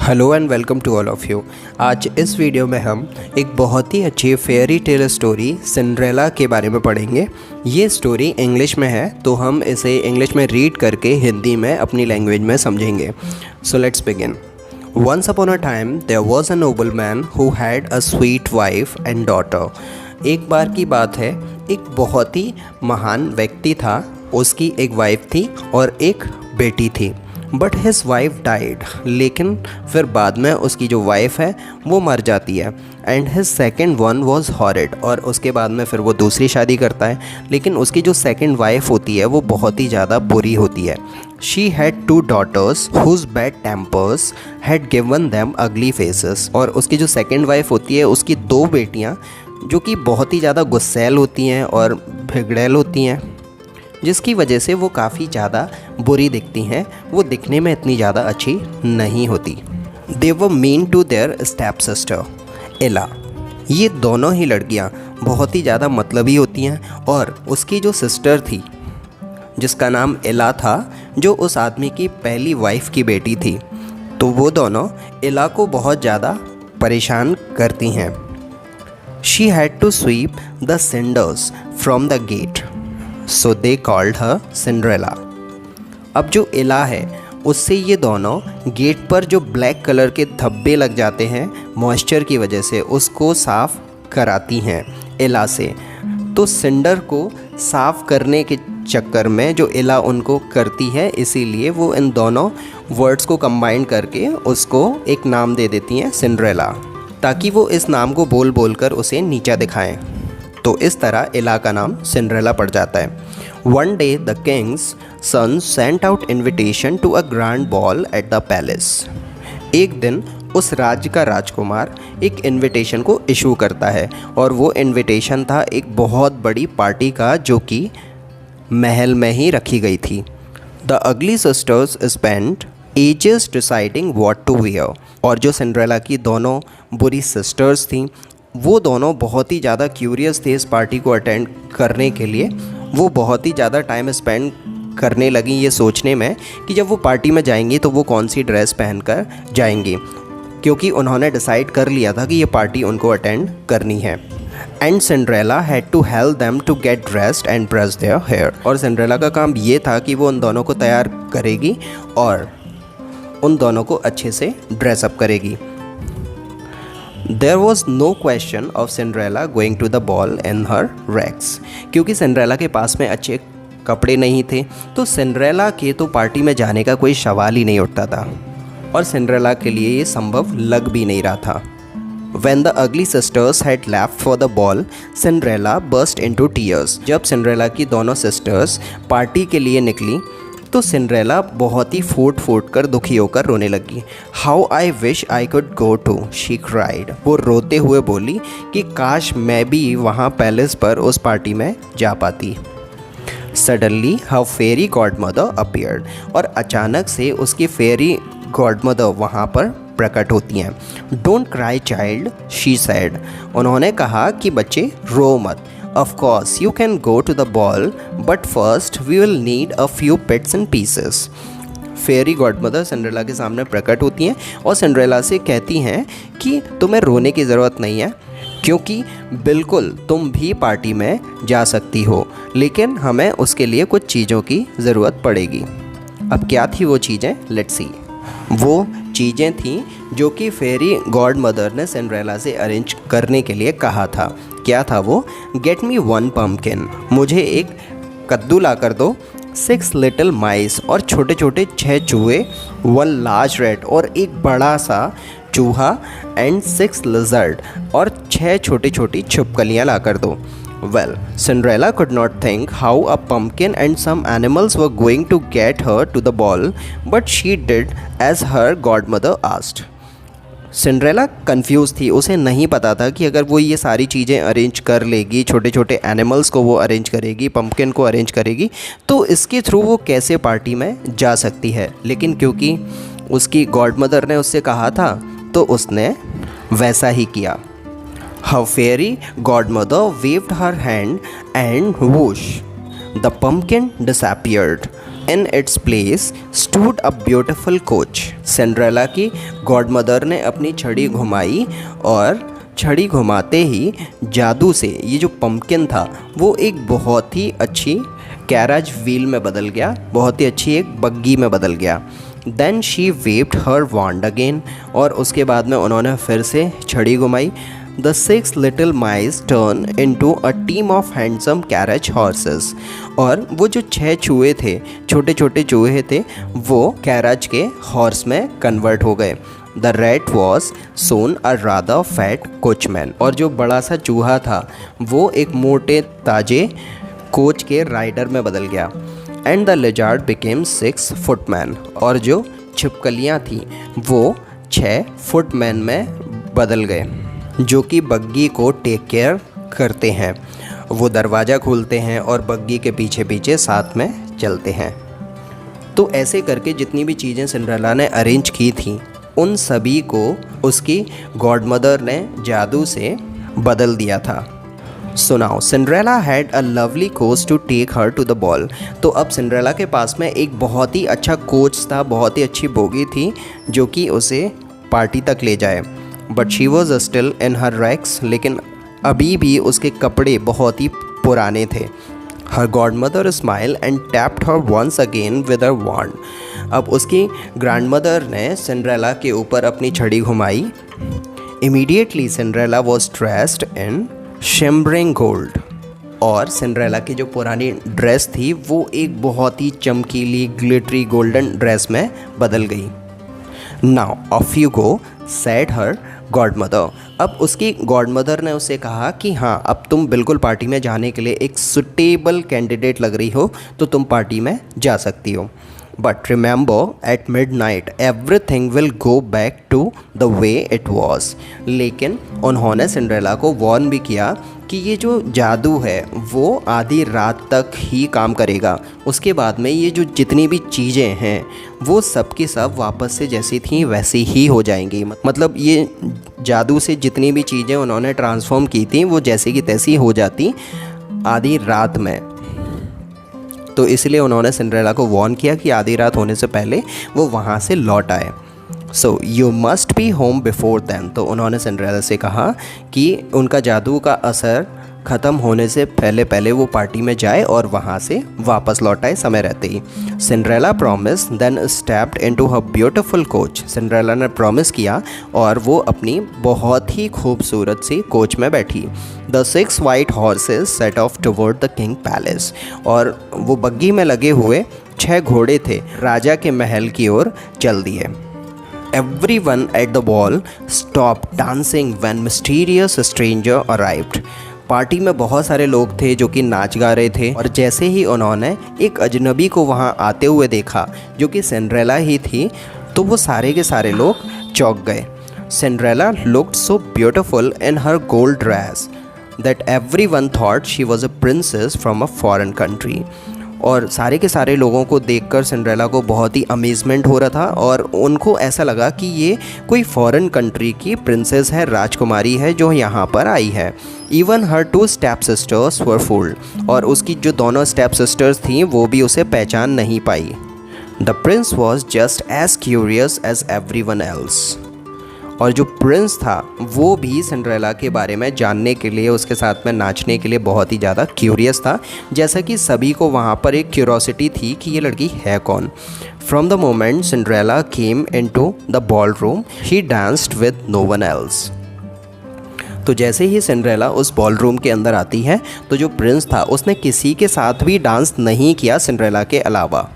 Hello and welcome to all of you. आज इस video में हम एक बहुत ही अच्छी फेयरी टेल स्टोरी सिंड्रेला के बारे में पढ़ेंगे। ये स्टोरी इंग्लिश में है तो हम इसे इंग्लिश में रीड करके हिंदी में अपनी लैंग्वेज में समझेंगे। So let's begin. Once upon a time there was a noble man who had a sweet wife and daughter. एक बार की बात है, एक बहुत ही महान व्यक्ति था, उसकी एक वाइफ थी और एक बेटी थी। बट हिज वाइफ डाइड, लेकिन फिर बाद में उसकी जो वाइफ है वो मर जाती है। And his second one was horrid, और उसके बाद में फिर वो दूसरी शादी करता है, लेकिन उसकी जो सेकेंड वाइफ होती है वो बहुत ही ज़्यादा बुरी होती है। She had 2 daughters whose bad tempers had given them ugly faces। और उसकी जो सेकेंड वाइफ होती है उसकी 2 बेटियाँ जो कि बहुत ही ज़्यादा गुस्सैल होती हैं और भिगड़ैल होती हैं, जिसकी वजह से वो काफ़ी ज़्यादा बुरी दिखती हैं। वो दिखने में इतनी ज़्यादा अच्छी नहीं होती। They were mean to their step sister Ella. ये दोनों ही लड़कियाँ बहुत ही ज़्यादा मतलबी होती हैं। और उसकी जो सिस्टर थी जिसका नाम एला था, जो उस आदमी की पहली वाइफ की बेटी थी, तो वो दोनों एला को बहुत ज़्यादा परेशान करती हैं। She had to sweep the cinders from the gate, so they called her Cinderella. अब जो एला है उससे ये दोनों गेट पर जो ब्लैक कलर के धब्बे लग जाते हैं मॉइस्चर की वजह से, उसको साफ़ कराती हैं एला से। तो सिंडर को साफ़ करने के चक्कर में जो एला उनको करती है, इसीलिए वो इन दोनों वर्ड्स को कंबाइन करके उसको एक नाम दे देती हैं सिंड्रेला, ताकि वो इस नाम को बोल बोल कर उसे नीचा दिखाएं। तो इस तरह एला का नाम सिंड्रेला पड़ जाता है। One day the king's son sent out invitation to a grand ball at the palace. एक दिन उस राज्य का राजकुमार एक इन्विटेशन को इशू करता है, और वो इन्विटेशन था एक बहुत बड़ी पार्टी का, जो कि महल में ही रखी गई थी। The ugly sisters spent ages deciding what to wear. और जो सिंड्रेला की दोनों बुरी सिस्टर्स थीं, वो दोनों बहुत ही ज़्यादा क्यूरियस थे इस पार्टी को अटेंड करने के लिए। वो बहुत ही ज़्यादा टाइम स्पेंड करने लगी ये सोचने में कि जब वो पार्टी में जाएंगी तो वो कौन सी ड्रेस पहनकर जाएंगी, क्योंकि उन्होंने डिसाइड कर लिया था कि ये पार्टी उनको अटेंड करनी है। And Cinderella had to help them to get dressed and brush their hair. और सिंड्रेला का काम ये था कि वो उन दोनों को तैयार करेगी और उन दोनों को अच्छे से ड्रेसअप करेगी। There was no question of Cinderella going to the ball in her rags। क्योंकि सिंड्रेला के पास में अच्छे कपड़े नहीं थे, तो सिंड्रेला के तो पार्टी में जाने का कोई सवाल ही नहीं उठता था, और सिंड्रेला के लिए ये संभव लग भी नहीं रहा था। When the ugly sisters had left for the ball, Cinderella burst into tears। जब सिंड्रेला की दोनों सिस्टर्स पार्टी के लिए निकली तो सिंड्रेला बहुत ही फूट फूट कर दुखी होकर रोने लगी। How I wish I could go too, she cried. वो रोते हुए बोली कि काश मैं भी वहाँ पैलेस पर उस पार्टी में जा पाती। सडनली हर फेरी गॉड मदर अपीयर्ड। और अचानक से उसकी फेरी गॉड मदर वहाँ पर प्रकट होती हैं। Don't cry child, she said. उन्होंने कहा कि बच्चे रो मत। Of course, you can go to the ball, but first we will need a few bits and pieces। Fairy godmother Cinderella के सामने प्रकट होती हैं और सिंड्रेला से कहती हैं कि तुम्हें रोने की ज़रूरत नहीं है, क्योंकि बिल्कुल तुम भी पार्टी में जा सकती हो, लेकिन हमें उसके लिए कुछ चीज़ों की ज़रूरत पड़ेगी। अब क्या थी वो चीज़ें, लेट्स सी। वो चीज़ें थीं जो कि फेरी गॉड मदर ने सिंड्रेला से अरेंज करने के लिए कहा था। क्या था वो? Get me 1 pumpkin। मुझे एक कद्दू ला कर दो। 6 little mice। और छोटे छोटे 6 चूहे। 1 large rat। और एक बड़ा सा चूहा। And 6 lizard। और 6 छोटी छोटी छिपकलियाँ ला कर दो। Well, Cinderella could not think how a pumpkin and some animals were going to get her to the ball, but she did as her godmother asked। Cinderella confuse थी, उसे नहीं पता था कि अगर वो ये सारी चीज़ें अरेंज कर लेगी, छोटे छोटे एनिमल्स को वो अरेंज करेगी, पंपकिन को अरेंज करेगी, तो इसके थ्रू वो कैसे पार्टी में जा सकती है। लेकिन क्योंकि उसकी गॉडमदर ने उससे कहा था, तो उसने वैसा ही किया। Her fairy godmother waved her hand and whoosh, the pumpkin disappeared। In its place stood a beautiful coach। Cinderella की गॉडमदर ने अपनी छड़ी घुमाई और छड़ी घुमाते ही जादू से ये जो पम्पकिन था वो एक बहुत ही अच्छी कैरेज व्हील में बदल गया, बहुत ही अच्छी एक बग्गी में बदल गया। Then she waved her wand again, और उसके बाद में उन्होंने फिर से छड़ी घुमाई। The 6 little mice turn into a team of handsome carriage horses, और वो जो 6 चूहे थे, छोटे छोटे चूहे थे, वो कैरेज के हॉर्स में कन्वर्ट हो गए। The rat was soon a rather fat coachman, और जो बड़ा सा चूहा था वो एक मोटे ताजे कोच के राइडर में बदल गया। And the lizard became 6 footman, और जो छिपकलियाँ थी वो 6 फुटमैन में बदल गए, जो कि बग्गी को टेक केयर करते हैं। वो दरवाज़ा खोलते हैं और बग्गी के पीछे पीछे साथ में चलते हैं। तो ऐसे करके जितनी भी चीज़ें सिंड्रेला ने अरेंज की थी उन सभी को उसकी गॉडमदर ने जादू से बदल दिया था। So now Cinderella had a lovely coach to take her to the ball. तो अब सिंड्रेला के पास में एक बहुत ही अच्छा कोच था, बहुत ही अच्छी बोगी थी जो कि उसे पार्टी तक ले जाए। But she was still in her rags, लेकिन अभी भी उसके कपड़े बहुत ही पुराने थे। Her godmother smile and tapped her once again with her wand. अब उसकी ग्रैंडमदर ने सिंड्रेला के ऊपर अपनी छड़ी घुमाई। Immediately Cinderella was dressed in shimmering gold, और सिंड्रेला की जो पुरानी ड्रेस थी वो एक बहुत ही चमकीली ग्लिटरी गोल्डन ड्रेस में बदल गई। Now of you go said her godmother. अब उसकी गॉडमदर ने उसे कहा कि हाँ, अब तुम बिल्कुल पार्टी में जाने के लिए एक सुटेबल कैंडिडेट लग रही हो, तो तुम पार्टी में जा सकती हो। But remember at midnight everything will go back to the way it was. लेकिन उन्होंने सिंड्रेला को वार्न भी किया कि ये जो जादू है वो आधी रात तक ही काम करेगा, उसके बाद में ये जो जितनी भी चीज़ें हैं वो सब की सब वापस से जैसी थी वैसी ही हो जाएंगी। मतलब ये जादू से जितनी भी चीज़ें उन्होंने ट्रांसफॉर्म की थी वो जैसी की तैसी हो जाती आधी रात में। तो इसलिए उन्होंने सिंड्रेला को वार्न किया कि आधी रात होने से पहले वो वहाँ से लौट आए। So you must be home before then. तो उन्होंने सिंड्रेला से कहा कि उनका जादू का असर ख़त्म होने से पहले पहले वो पार्टी में जाए और वहाँ से वापस लौट आए समय रहते ही। Cinderella promise then stepped into her beautiful coach. Cinderella ने प्रॉमिस किया और वो अपनी बहुत ही खूबसूरत सी कोच में बैठी। The 6 white horses set of toward the king palace, और वो बग्गी में लगे हुए 6 घोड़े थे राजा के महल की ओर चल दिए। Everyone at the ball stopped dancing when mysterious stranger arrived. Party में बहुत सारे लोग थे जो कि नाच गा रहे थे, और जैसे ही उन्होंने एक अजनबी को वहाँ आते हुए देखा जो कि सिंड्रेला ही थी, तो वो सारे के सारे लोग चौंक गए। Cinderella looked so beautiful in her gold dress that everyone thought she was a princess from a foreign country. और सारे के सारे लोगों को देखकर सिंड्रेला को बहुत ही अमेजमेंट हो रहा था, और उनको ऐसा लगा कि ये कोई फॉरेन कंट्री की प्रिंसेस है, राजकुमारी है जो यहाँ पर आई है। इवन हर 2 स्टेप सिस्टर्स वर फूल्ड, और उसकी जो दोनों स्टेप सिस्टर्स थीं वो भी उसे पहचान नहीं पाई। The prince was just as curious as everyone else, और जो प्रिंस था वो भी सिंड्रेला के बारे में जानने के लिए, उसके साथ में नाचने के लिए बहुत ही ज़्यादा क्यूरियस था, जैसा कि सभी को वहाँ पर एक क्यूरोसिटी थी कि ये लड़की है कौन। From the moment Cinderella came into the ballroom he danced with no one else. तो जैसे ही सिंड्रेला उस बॉल रूम के अंदर आती है तो जो प्रिंस था उसने किसी के साथ भी डांस नहीं किया सिंड्रेला के अलावा।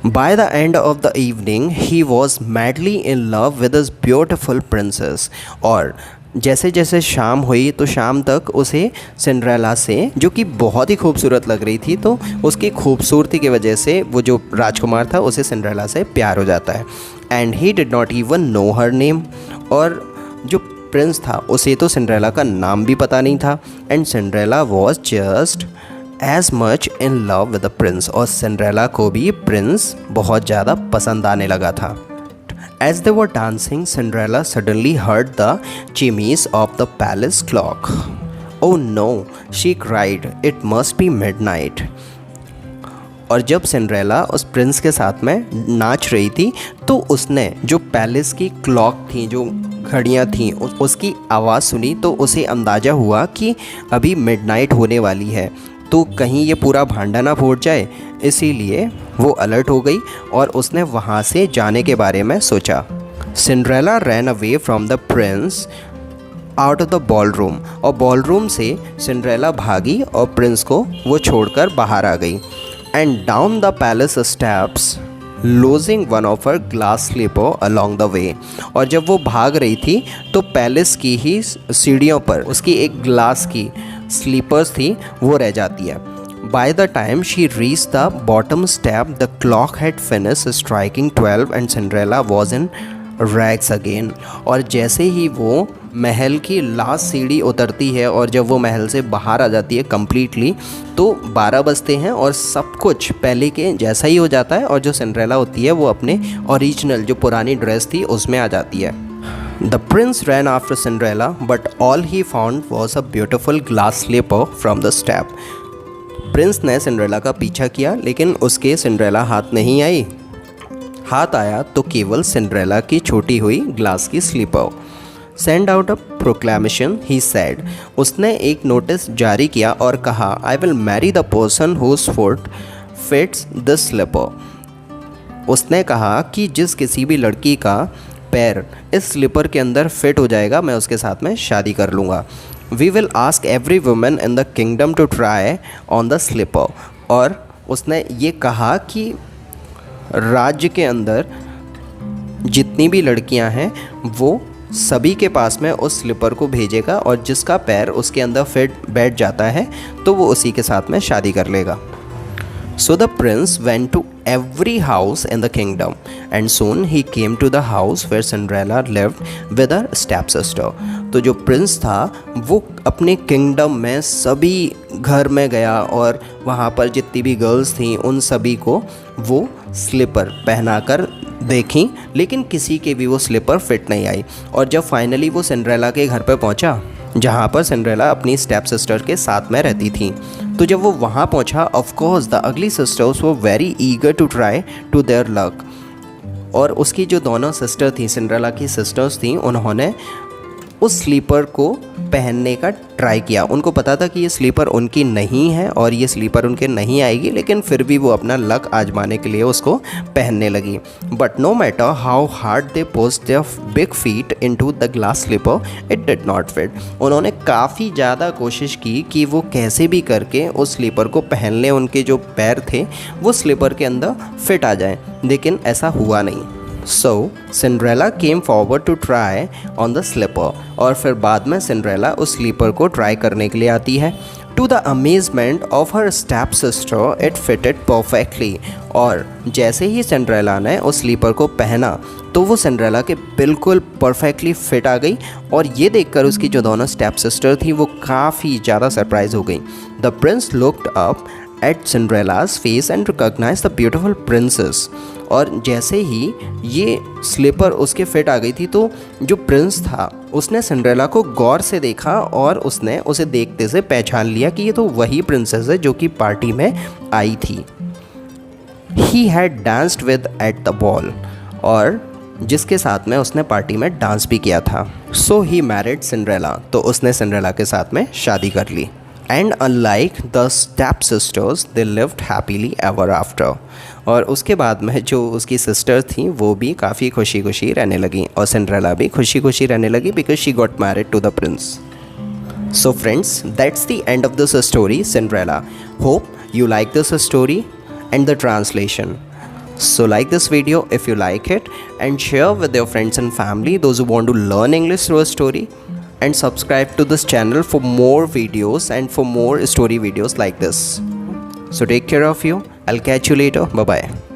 By the end of the evening, he was madly in love with his beautiful princess. और जैसे जैसे शाम हुई तो शाम तक उसे सिंड्रेला से, जो कि बहुत ही खूबसूरत लग रही थी, तो उसकी खूबसूरती की वजह से वो जो राजकुमार था उसे सिंड्रेला से प्यार हो जाता है। And he did not even know her name, और जो प्रिंस था उसे तो सिंड्रेला का नाम भी पता नहीं था। And Cinderella was just as much in love with the prince, और सिंड्रेला को भी प्रिंस बहुत ज़्यादा पसंद आने लगा था। As they were dancing Cinderella suddenly heard the chimes of the palace clock. Oh no, she cried, it must be midnight. और जब सिंड्रेला उस प्रिंस के साथ में नाच रही थी तो उसने जो पैलेस की क्लॉक थी, जो घड़ियाँ थीं, उसकी आवाज़ सुनी तो उसे अंदाज़ा हुआ कि अभी मिडनाइट होने वाली है, तो कहीं ये पूरा भांडा ना फूट जाए। इसीलिए वो अलर्ट हो गई और उसने वहाँ से जाने के बारे में सोचा। Cinderella ran away from the prince out of the ballroom, और बॉल रूम से सिंड्रेला भागी और प्रिंस को वो छोड़कर बाहर आ गई। And down the palace steps losing one of her glass slipper along the way, और जब वो भाग रही थी तो पैलेस की ही सीढ़ियों पर उसकी एक ग्लास की स्लीपर्स थी वो रह जाती है। By the time she reach the bottom step the clock had finish striking 12 and Cinderella was in rags again, और जैसे ही वो महल की लास्ट सीढ़ी उतरती है और जब वो महल से बाहर आ जाती है कम्प्लीटली, तो 12 बजते हैं और सब कुछ पहले के जैसा ही हो जाता है, और जो सिंड्रेला होती है वो अपने ओरिजिनल जो पुरानी ड्रेस थी उसमें आ जाती है। The prince ran after Cinderella but all he found was a beautiful glass slipper from the step. Prince ने सिंड्रेला का पीछा किया लेकिन उसके सिंड्रेला हाथ नहीं आई। हाथ आया तो केवल सिंड्रेला की छोटी हुई ग्लास की slipper. Send out a proclamation he said, उसने एक नोटिस जारी किया और कहा, I will marry the person whose foot fits this slipper. उसने कहा कि जिस किसी भी लड़की का पैर इस स्लीपर के अंदर फिट हो जाएगा मैं उसके साथ में शादी कर लूँगा। We will ask every women in the kingdom to try on the slipper, और उसने ये कहा कि राज्य के अंदर जितनी भी लड़कियां हैं वो सभी के पास में उस स्लीपर को भेजेगा, और जिसका पैर उसके अंदर फिट बैठ जाता है तो वो उसी के साथ में शादी कर लेगा। So the prince went to every house in the kingdom and soon he came to the house where Cinderella lived with her stepsister. तो जो प्रिंस था वो अपने किंगडम में सभी घर में गया और वहाँ पर जितनी भी गर्ल्स थीं उन सभी को वो स्लीपर पहनाकर देखी, लेकिन किसी के भी वो स्लीपर फिट नहीं आई। और जब फाइनली वो सिंड्रेला के घर पर पहुँचा जहाँ पर सिंड्रेला अपनी स्टेप सिस्टर के साथ में रहती थी, तो जब वो वहाँ पहुँचा of course the ugly sisters were very eager to try to their luck, और उसकी जो दोनों सिस्टर थी, सिंड्रेला की सिस्टर्स थी, उन्होंने उस स्लीपर को पहनने का ट्राई किया। उनको पता था कि ये स्लीपर उनकी नहीं है और ये स्लीपर उनके नहीं आएगी, लेकिन फिर भी वो अपना लक आजमाने के लिए उसको पहनने लगी। But no matter how hard they pushed their big feet into the glass slipper it did not fit. उन्होंने काफ़ी ज़्यादा कोशिश की कि वो कैसे भी करके उस स्लीपर को पहन लें, उनके जो पैर थे वो स्लीपर के अंदर फिट आ जाएं, लेकिन ऐसा हुआ नहीं। So Cinderella came forward to try on the slipper, और फिर बाद में सिंड्रेला उस स्लीपर को ट्राई करने के लिए आती है। To the amazement of her step sister it fitted perfectly, और जैसे ही सिंड्रेला ने उस स्लीपर को पहना तो वो सिंड्रेला के बिल्कुल परफेक्टली फिट आ गई, और ये देखकर उसकी जो दोनों स्टेप सिस्टर थी वो काफ़ी ज़्यादा सरप्राइज हो गई। The prince looked up at Cinderella's face and recognised the beautiful princess, और जैसे ही ये स्लीपर उसके फिट आ गई थी तो जो प्रिंस था उसने सिंड्रेला को गौर से देखा और उसने उसे देखते से पहचान लिया कि ये तो वही प्रिंसेस है जो कि पार्टी में आई थी। He had danced with at the ball, और जिसके साथ में उसने पार्टी में डांस भी किया था। सो ही मैरिड सिंड्रेला, तो उसने सिंड्रेला के साथ में शादी कर ली। And unlike the step sisters they lived happily ever after, और उसके बाद में जो उसकी सिस्टर थी वो भी काफ़ी खुशी खुशी रहने लगी, और सिंड्रेला भी खुशी खुशी रहने लगी because she got married to the prince. So friends, that's the end of this story, Cinderella. Hope you like this story and the translation. So like this video if you like it, and share with your friends and family, those who want to learn English through a story, and subscribe to this channel for more videos and for more story videos like this. So take care of you. I'll catch you later. Bye bye.